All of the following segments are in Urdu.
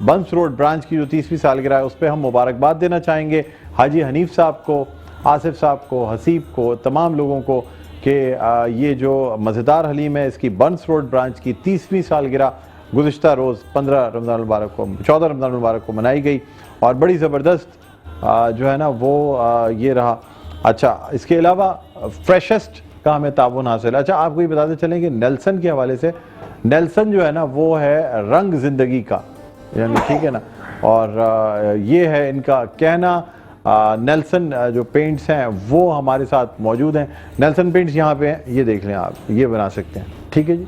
بنس روڈ برانچ کی جو 30ویں سالگرہ ہے اس پہ ہم مبارکباد دینا چاہیں گے حاجی حنیف صاحب کو، آصف صاحب کو، حسیب کو، تمام لوگوں کو کہ یہ جو مزیدار حلیم ہے اس کی بنس روڈ برانچ کی 30ویں سالگرہ گزشتہ روز 15 رمضان المبارک کو 14 رمضان المبارک کو منائی گئی اور بڑی زبردست جو ہے نا وہ یہ رہا۔ اچھا اس کے علاوہ فریشسٹ کا ہمیں تعاون حاصل ہے۔ اچھا آپ کو یہ بتاتے چلیں کہ نیلسن کے حوالے سے، نیلسن جو ہے نا وہ ہے رنگ زندگی کا، یعنی ٹھیک ہے نا، اور یہ ہے ان کا کہنا۔ نیلسن جو پینٹس ہیں وہ ہمارے ساتھ موجود ہیں، نیلسن پینٹس یہاں پہ ہیں، یہ دیکھ لیں آپ، یہ بنا سکتے ہیں، ٹھیک ہے جی،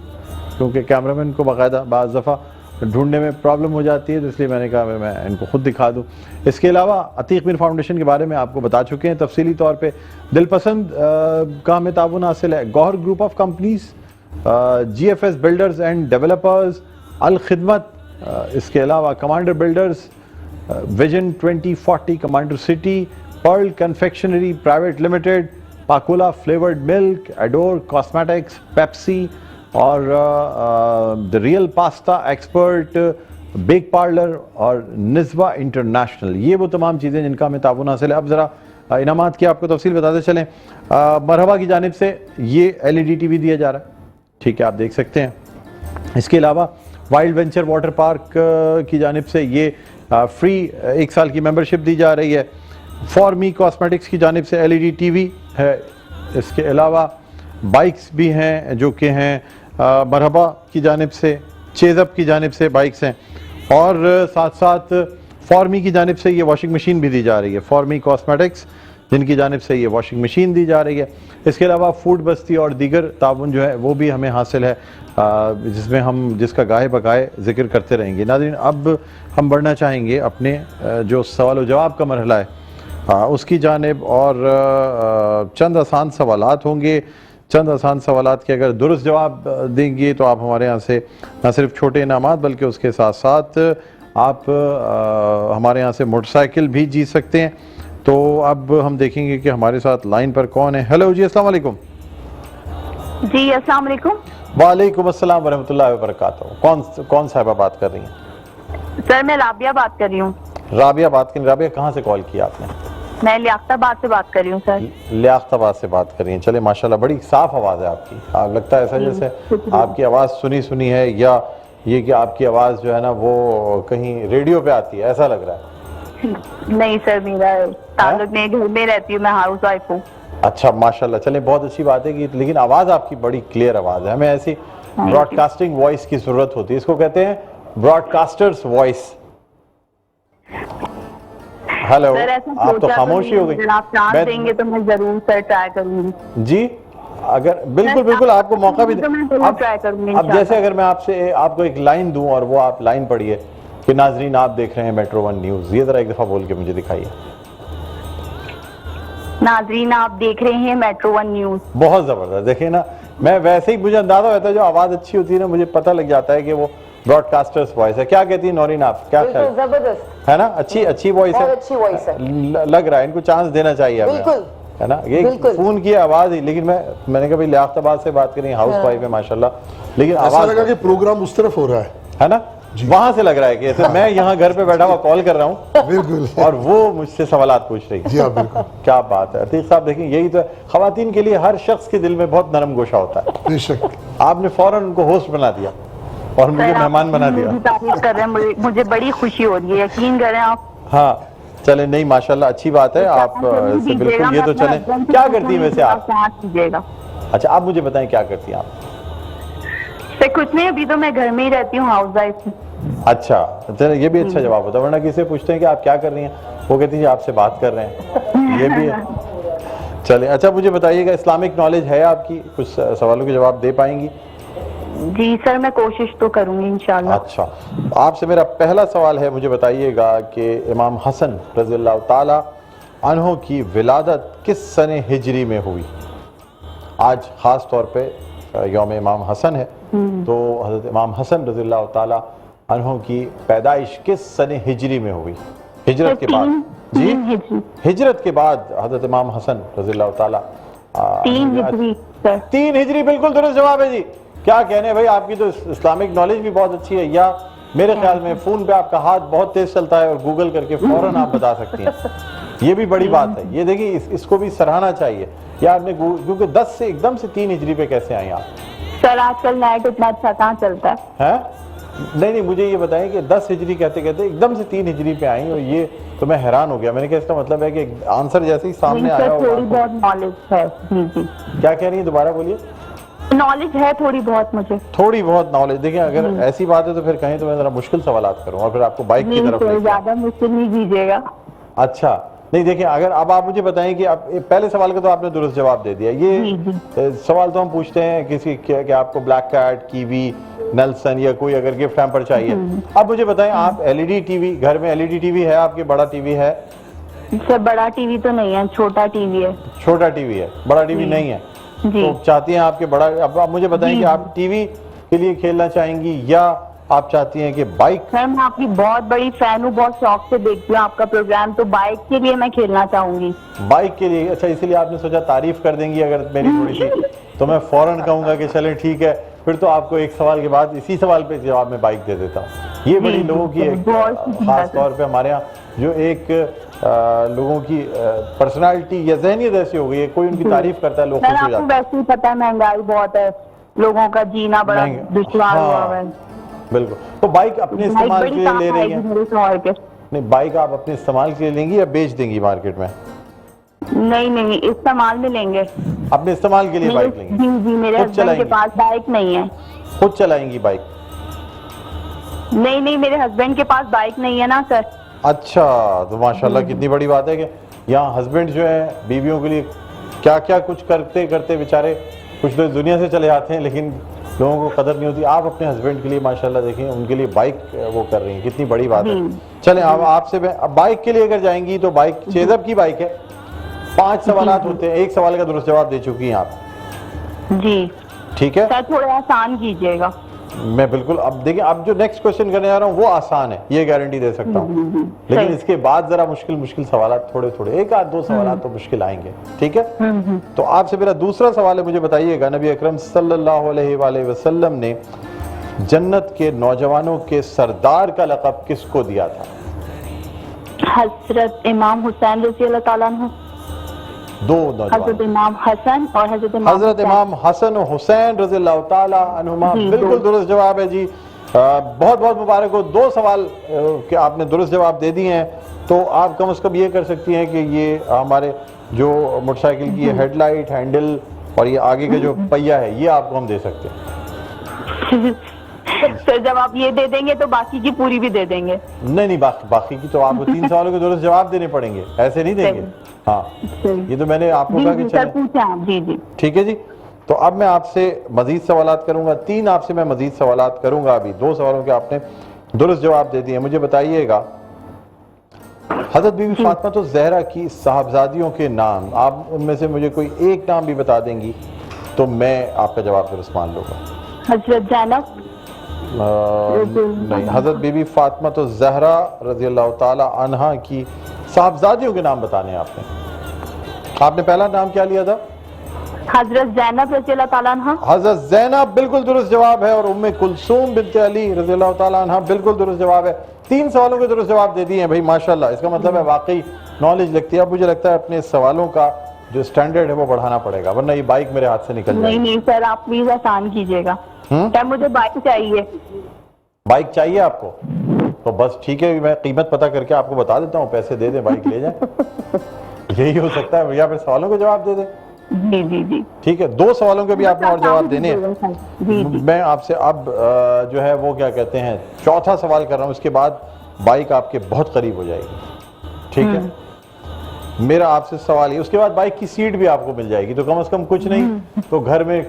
کیونکہ کیمرامین کو باقاعدہ بعض دفعہ ڈھونڈنے میں پرابلم ہو جاتی ہے تو اس لیے میں نے کہا میں ان کو خود دکھا دوں۔ اس کے علاوہ عتیق میر فاؤنڈیشن کے بارے میں آپ کو بتا چکے ہیں تفصیلی طور پہ۔ دل پسند کا ہمیں تعاون حاصل ہے، Gohar group of companies, G F S builders and developers, Alkhidmat, اس کے علاوہ commander builders, vision 2040 commander city, pearl confectionery private limited, Pakola flavoured milk, adore cosmetics, Pepsi اور the real pasta expert, bake parlour اور نزوہ انٹرنیشنل، یہ وہ تمام چیزیں جن کا ہمیں تعاون حاصل ہے۔ اب ذرا انعامات کی آپ کو تفصیل بتاتے چلیں۔ مرحبا کی جانب سے یہ LED TV دیا جا رہا ہے، ٹھیک ہے، آپ دیکھ سکتے ہیں۔ اس کے علاوہ وائلڈ وینچر واٹر پارک کی جانب سے یہ فری 1 سال کی ممبرشپ دی جا رہی ہے۔ فار می کاسمیٹکس کی جانب سے LED TV ہے۔ اس کے علاوہ بائکس بھی ہیں جو کہ ہیں مرحبا کی جانب سے، چیز اپ کی جانب سے بائکس ہیں، اور ساتھ ساتھ فارمی کی جانب سے یہ واشنگ مشین بھی دی جا رہی ہے، فارمی کاسمیٹکس جن کی جانب سے یہ واشنگ مشین دی جا رہی ہے۔ اس کے علاوہ فوڈ بستی اور دیگر تعاون جو ہے وہ بھی ہمیں حاصل ہے، جس کا گاہے بگاہے ذکر کرتے رہیں گے۔ ناظرین اب ہم بڑھنا چاہیں گے اپنے جو سوال و جواب کا مرحلہ ہے اس کی جانب، اور چند آسان سوالات ہوں گے۔ چند آسان سوالات کے اگر درست جواب دیں گے تو آپ ہمارے یہاں سے نہ صرف چھوٹے انعامات بلکہ اس کے ساتھ ساتھ آپ ہمارے یہاں سے موٹر سائیکل بھی جیت سکتے ہیں۔ تو اب ہم دیکھیں گے کہ ہمارے ساتھ لائن پر کون ہے۔ ہیلو جی، السلام علیکم۔ جی السلام علیکم۔ وعلیکم السلام ورحمۃ اللہ وبرکاتہ۔ کون صاحبہ بات کر رہی ہیں؟ سر میں رابعہ بات کر رہی ہوں۔ رابعہ بات کر رہی ہیں۔ رابعہ کہاں سے کال کیا آپ نے؟ میں لیاقت آباد سے بات کر رہی ہوں سر۔ لیاقت آباد سے بات کر رہی ہیں، چلے ماشاءاللہ بڑی صاف آواز ہے آپ کی، آپ لگتا ہے ایسا جیسے آپ کی آواز سنی ہے، یا یہ کہ آپ کی آواز جو ہے نا وہ کہیں ریڈیو پہ آتی ہے، ایسا لگ رہا ہے۔ نہیں سر، میرا تعلق میں گھر میں رہتی ہوں، میں ہاؤس وائف ہوں۔ اچھا ماشاءاللہ، چلیں بہت اچھی بات ہے کہ لیکن آواز آپ کی بڑی کلیئر آواز ہے، ہمیں ایسی براڈ کاسٹنگ وائس کی ضرورت ہوتی ہے، اس کو کہتے ہیں براڈ کاسٹرز وائس۔ ہیلو، آپ تو خاموشی ہو گئی۔ اگر آپ چانس دیں گے تو میں ضرور سر ٹرائی کروں گی۔ جی اگر بالکل آپ کو موقع بھی دیں۔ اب جیسے اگر میں آپ کو ایک لائن دوں اور وہ آپ لائن پڑھیے کہ ناظرین آپ دیکھ رہے ہیں میٹرو 1 نیوز، یہ ذرا ایک دفعہ بول کے مجھے دکھائیے۔ ناظرین آپ دیکھ رہے ہیں میٹرو 1 نیوز۔ بہت زبردست، دیکھیں نا، میں ویسے ہی مجھے اندازہ ہوتا ہے جو آواز اچھی ہوتی ہے نا مجھے پتہ لگ جاتا ہے کہ وہ براڈ کاسٹرز وائس ہے۔ کیا کہتی ہیں نورین آپ؟ کیا خیال زبردست ہے نا؟ اچھی وائس ہے، اچھی وائس ہے، لگ رہا ہے ان کو چانس دینا چاہیے ہمیں، ہے نا؟ یہ فون کی آواز ہی، لیکن میں نے کہا بھائی لیاقت آباد سے بات کریں، ہاؤس وائف ہے ماشاءاللہ، لیکن ایسا آواز لگا کہ پروگرام اس طرف ہو رہا ہے نا، وہاں سے لگ رہا ہے کہ میں یہاں گھر پہ بیٹھا ہوا کال کر رہا ہوں بالکل، اور وہ مجھ سے سوالات پوچھ رہی جی ہاں بالکل، کیا بات ہے۔ عتیق صاحب دیکھیں، یہی تو ہے، خواتین کے لیے ہر شخص کے دل میں بہت نرم گوشہ ہوتا ہے۔ بے شک آپ نے فوراً ان کو ہوسٹ بنا دیا اور مجھے مہمان بنا دیا۔ تعریف کر رہے ہیں، مجھے بڑی خوشی ہو رہی ہے، یقین کریں آپ۔ ہاں چلیں، نہیں ماشاءاللہ اچھی بات ہے، آپ سے بالکل یہ تو چلیں۔ کیا کرتی ہیں ویسے آپ؟ اچھا آپ مجھے بتائیں کیا کرتی ہیں آپ؟ سر کچھ نہیں، ابھی تو میں گھر میں ہی رہتی ہوں، ہاؤس وائف ہوں۔ اچھا چلیں، یہ بھی اچھا جواب ہوتا ہے، ورنہ کسی پوچھتے ہیں کہ آپ کیا کر رہی ہیں، وہ کہتی ہیں آپ سے بات کر رہے ہیں، یہ بھی ہے۔ چلیں اچھا مجھے بتائیے گا، اسلامک نالج ہے آپ کی؟ کچھ سوالوں کے جواب دے پائیں گی؟ جی سر میں کوشش تو کروں گی انشاءاللہ۔ اچھا آپ سے میرا پہلا سوال ہے، مجھے بتائیے گا کہ امام حسن رضی اللہ تعالی عنہ کی ولادت کس سن ہجری میں ہوئی؟ آج خاص طور پہ یوم امام حسن ہے، تو حضرت امام حسن رضی اللہ تعالی عنہ کی پیدائش کس سن ہجری میں ہوئی؟ ہجرت کے بعد؟ جی ہجرت کے بعد حضرت امام حسن رضی اللہ تعالی 3 ہجری سر۔ 3 ہجری بالکل درست جواب ہے جی۔ کیا کہنے بھائی، آپ کی تو اسلامک نالج بھی بہت اچھی ہے، یا میرے خیال میں فون پہ آپ کا ہاتھ بہت تیز چلتا ہے اور گوگل کر کے فوراً آپ بتا سکتی ہیں. یہ بھی بڑی بات ہے. یہ دیکھیں اس کو بھی سراہنا چاہیے. یا آپ نے کیونکہ 10 سے ایک دم سے 3 ہجری پہ کیسے آئیں آپ؟ سر آج کل نیٹ اتنا اچھا کہاں چلتا ہے. نہیں مجھے یہ بتائیں کہ 10 ہجری کہتے کہتے ایک دم سے 3 ہجری پہ آئیں, اور یہ تو میں حیران ہو گیا. میں نے کہا اس کا مطلب ہے کہ آنسر جیسے ہی سامنے آیا سر تھوڑی بہت نالج ہے. جی کیا کہہ رہی ہیں, دوبارہ بولیے. نالج ہے تھوڑی بہت مجھے. تھوڑی بہت نالج. دیکھیں اگر ایسی بات ہے تو پھر کہیں تو میں ذرا مشکل سوالات کروں اور پھر آپ کو بائک کی طرف لے کے. زیادہ مشکل نہیں کیجیے گا. اچھا نہیں دیکھیں, اگر اب آپ مجھے بتائیں کہ پہلے سوال کا تو آپ نے درست جواب دے دیا. یہ سوال تو ہم پوچھتے ہیں کسی کہ آپ کو بلیک کیٹ, کیوی, نیلسن یا کوئی اگر گفٹ ہیمپر چاہیے. اب مجھے بتائیں آپ L E D T V, گھر میں L E D T V ہے آپ کے, بڑا ٹی وی ہے؟ سر بڑا ٹی وی تو نہیں ہے, چھوٹا ٹی وی ہے. چھوٹا ٹی وی ہے, بڑا ٹی وی نہیں ہے. تو چاہتی ہیں آپ کے بڑا. اب آپ مجھے بتائیں کہ آپ ٹی وی کے لیے کھیلنا چاہیں گی یا آپ چاہتی ہیں کہ بائک؟ سر میں آپ کی بہت بڑی فین ہوں, بہت شوق سے دیکھتی ہوں آپ کا پروگرام, تو بائک کے لیے میں کھیلنا چاہوں گی. بائک کے لیے. اچھا اسی لیے آپ نے سوچا تعریف کر دیں گی اگر میری تھوڑی سی, تو میں فوراً کہوں گا کہ چلیں ٹھیک ہے. پھر تو آپ کو ایک سوال کے بعد اسی سوال پہ جواب میں بائک دے دیتا ہوں. یہ بڑی لوگوں کی خاص طور پہ ہمارے ہاں جو ایک لوگوں کی پرسنالٹی یا ذہنیت ایسی ہو گئی ہے, کوئی ان کی تعریف کرتا ہے لوگ خوش ہو جاتے ہیں. ویسے ہی پتہ ہے مہنگائی بہت ہے, لوگوں کا جینا بڑا دشوار ہوا ہے. بالکل. تو بائک اپنے استعمال کے لیے لے رہی ہیں؟ نہیں, بائک آپ اپنے استعمال کے لیے لیں گی یا بیچ دیں گی مارکیٹ میں؟ نہیں استعمال میں لیں گے. اپنے استعمال کے لیے بائک لیں گے؟ جی میرے ہسبینڈ کے پاس بائک نہیں ہے. خود چلائیں گی بائک؟ نہیں میرے ہسبینڈ کے پاس بائک نہیں ہے نا سر. اچھا, تو ماشاءاللہ کتنی بڑی بات ہے کہ یہاں ہسبینڈ جو ہے بیویوں کے لیے کیا کیا کچھ کرتے کرتے بیچارے کچھ لوگ دنیا سے چلے جاتے ہیں لیکن لوگوں کو قدر نہیں ہوتی. آپ اپنے ہسبینڈ کے لیے ماشاءاللہ دیکھیں ان کے لیے بائک وہ کر رہی ہیں, کتنی بڑی بات ہے. چلیں اب آپ سے بائک کے لیے اگر جائیں گی تو بائک چیزب کی بائک ہے. 5 سوالات ہوتے ہیں, ایک سوال کا درست جواب دے چکی ہیں آپ. جی ٹھیک ہے سر, تھوڑا آسان کیجیے گا. میں بالکل. اب دیکھیں اب جو نیکسٹ کوشچن کرنے جا رہا ہوں وہ آسان ہے, یہ گارنٹی دے سکتا ہوں, لیکن اس کے بعد ذرا مشکل سوالات تھوڑے ایک آدھ 2 سوالات تو مشکل آئیں گے. ٹھیک ہے, تو آپ سے میرا دوسرا سوال ہے, مجھے بتائیے گا نبی اکرم صلی اللہ علیہ وآلہ وسلم نے جنت کے نوجوانوں کے سردار کا لقب کس کو دیا تھا؟ حضرت امام حسین رضی اللہ تعالیٰ عنہ. 2 نوجوان, حضرت امام حسن اور حضرت امام حسن و حسین رضی اللہ تعالیٰ عنہما. بالکل درست جواب ہے جی. بہت بہت مبارک ہو. 2 سوال کہ آپ نے درست جواب دے دیے ہیں, تو آپ کم از کم یہ کر سکتی ہیں کہ یہ ہمارے جو موٹر سائیکل کی ہیڈ لائٹ, ہینڈل اور یہ آگے کا جو پہیا ہے یہ آپ کو ہم دے سکتے ہیں. سر جب آپ یہ دے دیں گے تو باقی کی پوری بھی دے دیں گے. نہیں باقی کی تو آپ کو 3 سوالوں کے درست جواب دینے پڑیں گے, ایسے نہیں دیں گے. ہاں یہ تو میں نے آپ کو کہا کہ چلیں. جی ٹھیک ہے جی. تو اب میں آپ سے مزید سوالات کروں گا, 3 آپ سے میں مزید سوالات کروں گا. ابھی 2 سوالوں کے آپ نے درست جواب دے دیے. مجھے بتائیے گا حضرت بی بی فاطمہ الزہرا کی صاحبزادیوں کے نام, آپ ان میں سے مجھے کوئی ایک نام بھی بتا دیں گی تو میں آپ کا جواب درست مان لوں گا. حضرت زینب نہیں, حضرت بی بی فاطمہ الزہرا رضی اللہ تعالی عنہا کی صاحبزادیوں کے نام بتانے ہیں آپ نے. آپ نے پہلا نام کیا لیا تھا؟ حضرت زینب رضی اللہ تعالیٰ عنہ. حضرت زینب بالکل درست جواب ہے, اور ام کلثوم بنت علی رضی اللہ تعالیٰ عنہ بالکل درست جواب ہے. 3 سوالوں کے درست جواب دے دیے ہیں بھائی ماشاءاللہ. اس کا مطلب ہے واقعی نالج لگتی ہے. اب مجھے لگتا ہے اپنے سوالوں کا جو سٹینڈرڈ ہے وہ بڑھانا پڑے گا, ورنہ یہ بائک میرے ہاتھ سے نکل جائے گی. نہیں سر, آپ پلیز آسان کیجیے گا. سر مجھے بائک چاہیے. بائک چاہیے آپ کو؟ تو بس ٹھیک ہے, میں قیمت پتہ کر کے آپ کو بتا دیتا ہوں, پیسے دے دیں, بائک لے جائیں. یہی ہو سکتا ہے, یا پھر سوالوں کے جواب دے دیں. جی ٹھیک ہے, 2 سوالوں کے بھی آپ نے اور جواب دینے ہیں. میں آپ سے اب جو ہے وہ کیا کہتے ہیں چوتھا سوال کر رہا ہوں, اس کے بعد بائک آپ کے بہت قریب ہو جائے گی. ٹھیک ہے, میرا آپ سے سوال ہے, اس کے بعد بائک کی سیٹ بھی آپ کو مل جائے گی. تو کم از کم کچھ نہیں تو گھر میں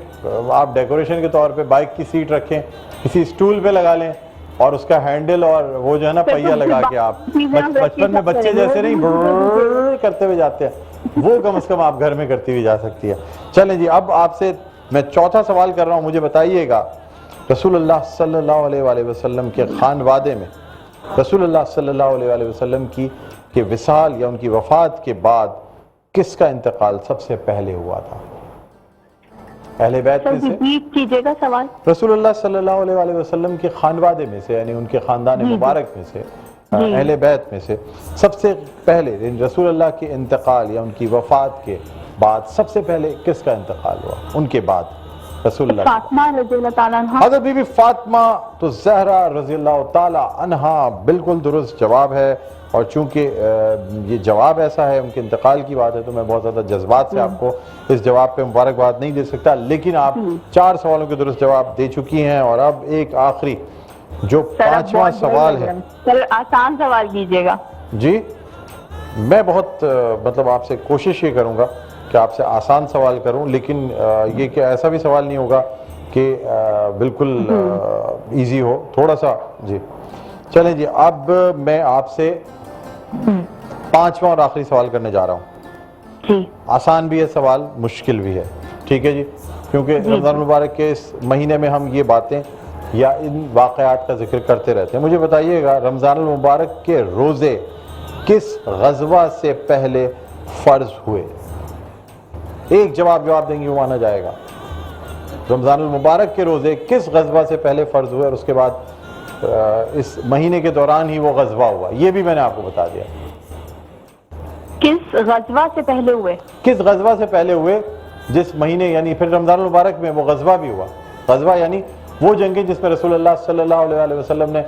آپ ڈیکوریشن کے طور پہ بائک کی سیٹ رکھیں, کسی سٹول پہ لگا لیں, اور اس کا ہینڈل اور وہ جو ہے نا پہیا لگا کے آپ بچپن میں بچے جیسے نہیں برر کرتے ہوئے جاتے ہیں, وہ کم از کم آپ گھر میں کرتی ہوئی جا سکتی ہے. چلیں جی, اب آپ سے میں چوتھا سوال کر رہا ہوں. مجھے بتائیے گا رسول اللہ صلی اللہ علیہ وآلہ وسلم کے خانوادے میں رسول اللہ صلی اللہ علیہ وآلہ وسلم کی وصال یا ان کی وفات کے بعد کس کا انتقال سب سے پہلے ہوا تھا؟ اہل بیت سر میں سے ریپیٹ کیجیے گا سوال. رسول اللہ صلی اللہ علیہ وآلہ وسلم کے خانوادے میں سے یعنی ان کے خاندان مبارک میں سے اہل بیت میں سے سب سے پہلے رسول اللہ کے انتقال یا ان کی وفات کے بعد سب سے پہلے کس کا انتقال ہوا ان کے بعد رسول اللہ فاطمہ رضی اللہ تعالیٰ عنہ. حضرت بی بی فاطمہ تو زہرا رضی اللہ تعالی عنہا بالکل درست جواب ہے. اور چونکہ یہ جواب ایسا ہے ان کے انتقال کی بات ہے تو میں بہت زیادہ جذبات سے آپ کو اس جواب پہ مبارکباد نہیں دے سکتا, لیکن آپ 4 سوالوں کے درست جواب دے چکی ہیں. اور اب ایک آخری جو 5واں سوال ہے. سر آسان سوال کیجیے گا. جی میں بہت مطلب آپ سے کوشش یہ کروں گا کہ آپ سے آسان سوال کروں, لیکن یہ کہ ایسا بھی سوال نہیں ہوگا کہ بالکل ایزی ہو, تھوڑا سا. جی چلیں جی, اب میں آپ سے 5واں اور آخری سوال کرنے جا رہا ہوں. جی آسان بھی ہے سوال, مشکل بھی ہے, ٹھیک ہے جی, کیونکہ رمضان المبارک کے اس مہینے میں ہم یہ باتیں یا ان واقعات کا ذکر کرتے رہتے ہیں. مجھے بتائیے گا رمضان المبارک کے روزے کس غزوہ سے پہلے فرض ہوئے؟ ایک جواب دیں گے وہ مانا جائے گا. رمضان المبارک کے روزے کس غزوہ سے پہلے فرض ہوئے اور اس کے بعد اس مہینے کے دوران ہی وہ غزوہ ہوا؟ یہ بھی میں نے آپ کو بتا دیا. کس غزوہ سے پہلے ہوئے؟ کس غزوہ سے پہلے ہوئے جس مہینے, یعنی پھر رمضان المبارک میں وہ غزوہ بھی ہوا. غزوہ یعنی وہ جنگیں جس میں رسول اللہ صلی اللہ علیہ وآلہ وسلم نے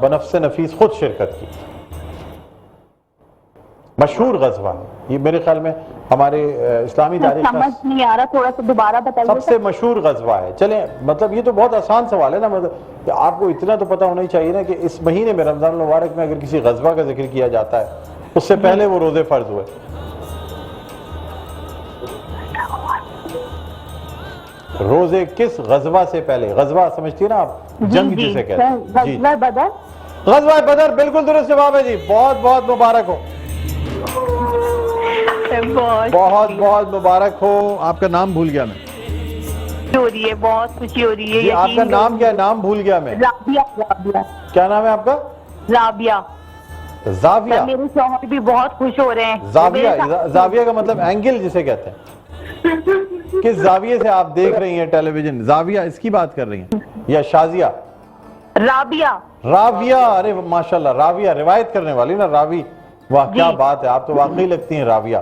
بنفس نفیس خود شرکت کی. مشہور غزوہ ہے یہ, میرے خیال میں ہمارے اسلامی تاریخ کا سمجھ نہیں آ رہا, تھوڑا سا دوبارہ بتائیے. سب سے مشہور غزوہ ہے. چلیں مطلب یہ تو بہت آسان سوال ہے نا, مطلب آپ کو اتنا تو پتہ ہونا ہی چاہیے نا کہ اس مہینے میں رمضان المبارک میں اگر کسی غزوہ کا ذکر کیا جاتا ہے اس سے پہلے وہ روزے فرض ہوئے. روزے کس غزوہ سے پہلے, غزوہ سمجھتی ہیں نا آپ, جنگ جسے کہتے ہیں. جی غزوہ بدر. غزوہ بدر بالکل درست جواب ہے جی, بہت بہت مبارک ہو, بہت بہت مبارک ہو. آپ کا نام بھول گیا میں. ہو رہی ہے, بہت خوشی ہو رہی ہے. جی آپ کا نام کیا ہے؟ نام بھول گیا میں. رابعہ. کیا نام ہے آپ کا؟ رابعہ. زاویہ. میرے شوہر بھی بہت خوش ہو رہے ہیں. زاویہ, زاویہ کا مطلب اینگل جسے کہتے ہیں. کس زاویے سے آپ دیکھ رہی ہیں ٹیلی ویژن؟ زاویہ اس کی بات کر رہی ہیں یا شازیہ؟ رابعہ. راویہ. ارے ماشاءاللہ, راویہ روایت کرنے والی نا, راوی. واہ کیا بات ہے, آپ تو واقعی لگتی ہیں راویہ.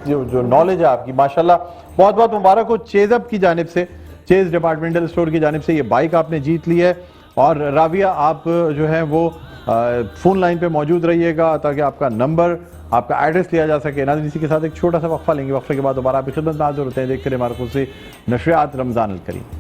جو نالج ہے آپ کی ماشاءاللہ, بہت بہت مبارک ہو. چیز اپ کی جانب سے, چیز ڈپارٹمنٹل اسٹور کی جانب سے یہ بائک آپ نے جیت لی ہے. اور راویہ آپ جو ہے وہ فون لائن پہ موجود رہیے گا تاکہ آپ کا نمبر, آپ کا ایڈریس لیا جا سکے. ناظرین اسی کے ساتھ ایک چھوٹا سا وقفہ لیں گے, وقفے کے بعد دوبارہ آپ کی خدمت میں حاضر ہوتے ہیں. دیکھتے رہے ہمارے خصوصی نشریات رمضان الکریم.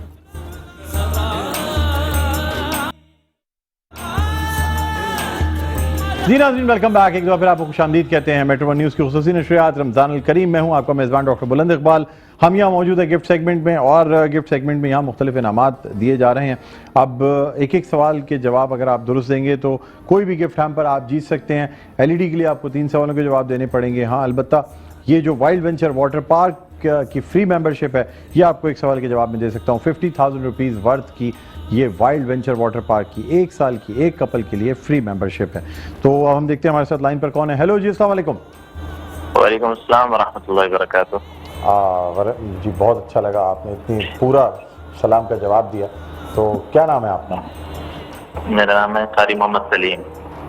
جی ناظرین ویلکم بیک, ایک دفعہ پھر آپ کو خوش آمدید کہتے ہیں میٹرو ون نیوز کی خصوصی نشریات رمضان الکریم. میں ہوں آپ کا میزبان ڈاکٹر بلند اقبال. ہم یہاں موجود ہیں گفٹ سیگمنٹ میں, اور گفٹ سیگمنٹ میں یہاں مختلف انعامات دیے جا رہے ہیں. اب ایک ایک سوال کے جواب اگر آپ درست دیں گے تو کوئی بھی گفٹ ہم پر آپ جیت سکتے ہیں. ایل ای ڈی کے لیے آپ کو 3 سوالوں کے جواب دینے پڑیں گے. ہاں البتہ یہ جو وائلڈ وینچر واٹر پارک کی فری ممبرشپ ہے یہ آپ کو ایک سوال کے جواب میں دے سکتا ہوں. 50,000 روپیز ورتھ کی یہ وائلڈ وینچر واٹر پارک کی 1 سال کی ایک کپل کے لیے فری ممبرشپ ہے. تو اب ہم دیکھتے ہیں ہمارے ساتھ لائن پر کون ہے. ہیلو جی, السلام علیکم. وعلیکم السلام ورحمۃ اللہ وبرکاتہ. جی بہت اچھا لگا, آپ نے اتنی پورا سلام کا جواب دیا. تو کیا نام ہے آپ کا؟ میرا نام ہے قاری محمد سلیم.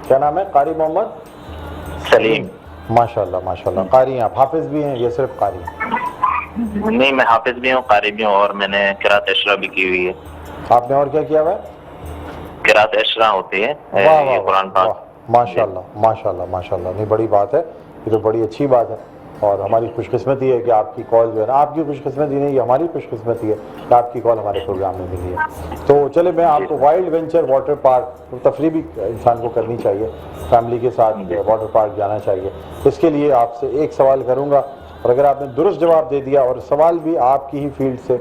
کیا نام ہے؟ قاری محمد سلیم. ماشاءاللہ ماشاءاللہ. قاری ہیں آپ, حافظ بھی ہیں یا صرف قاری ہیں؟ نہیں, میں حافظ بھی ہوں, قاری بھی ہوں, اور میں نے قرات اشرا بھی کی ہوئی ہے. آپ نے اور کیا کیا ہوا ہے؟ قرات اشرا ہوتی ہے یہ قرآن پاک. ماشاءاللہ ماشاءاللہ ماشاءاللہ. نہیں بڑی بات ہے, یہ تو بڑی اچھی بات ہے. اور ہماری خوش قسمتی ہے کہ آپ کی کال جو ہے نا, آپ کی خوش قسمتی نہیں, یہ ہماری خوش قسمتی ہے کہ آپ کی کال ہمارے پروگرام میں ملی ہے. تو چلے میں آپ کو وائلڈ وینچر واٹر پارک, تفریح بھی انسان کو کرنی چاہیے, فیملی کے ساتھ واٹر پارک جانا چاہیے. اس کے لیے آپ سے ایک سوال کروں گا اور اگر آپ نے درست جواب دے دیا, اور سوال بھی آپ کی ہی فیلڈ سے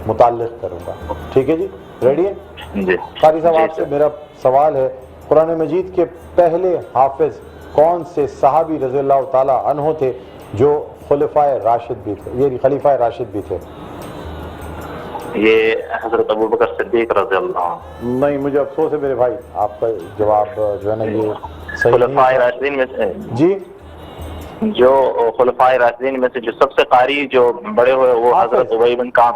متعلق کروں گا, ٹھیک ہے جی؟ ریڈی ہے؟ جی. قاری صاحب آپ سے میرا سوال ہے, قرآن مجید کے پہلے حافظ کون سے صحابی رضی اللہ تعالیٰ عنہ تھے جو خلفائے راشد بھی تھے, یہ خلیفہ راشد بھی تھے؟ یہ حضرت ابوبکر صدیق رضی اللہ عنہ. نہیں, مجھے افسوس ہے میرے بھائی, آپ کا جواب جو ہے نا یہ صحیح خلفائے نہیں ہے. راشدین میں سے جی جو خلفائے راشدین میں سے جو سب سے قاری جو بڑے ہوئے وہ حضرت ابی بن کعب.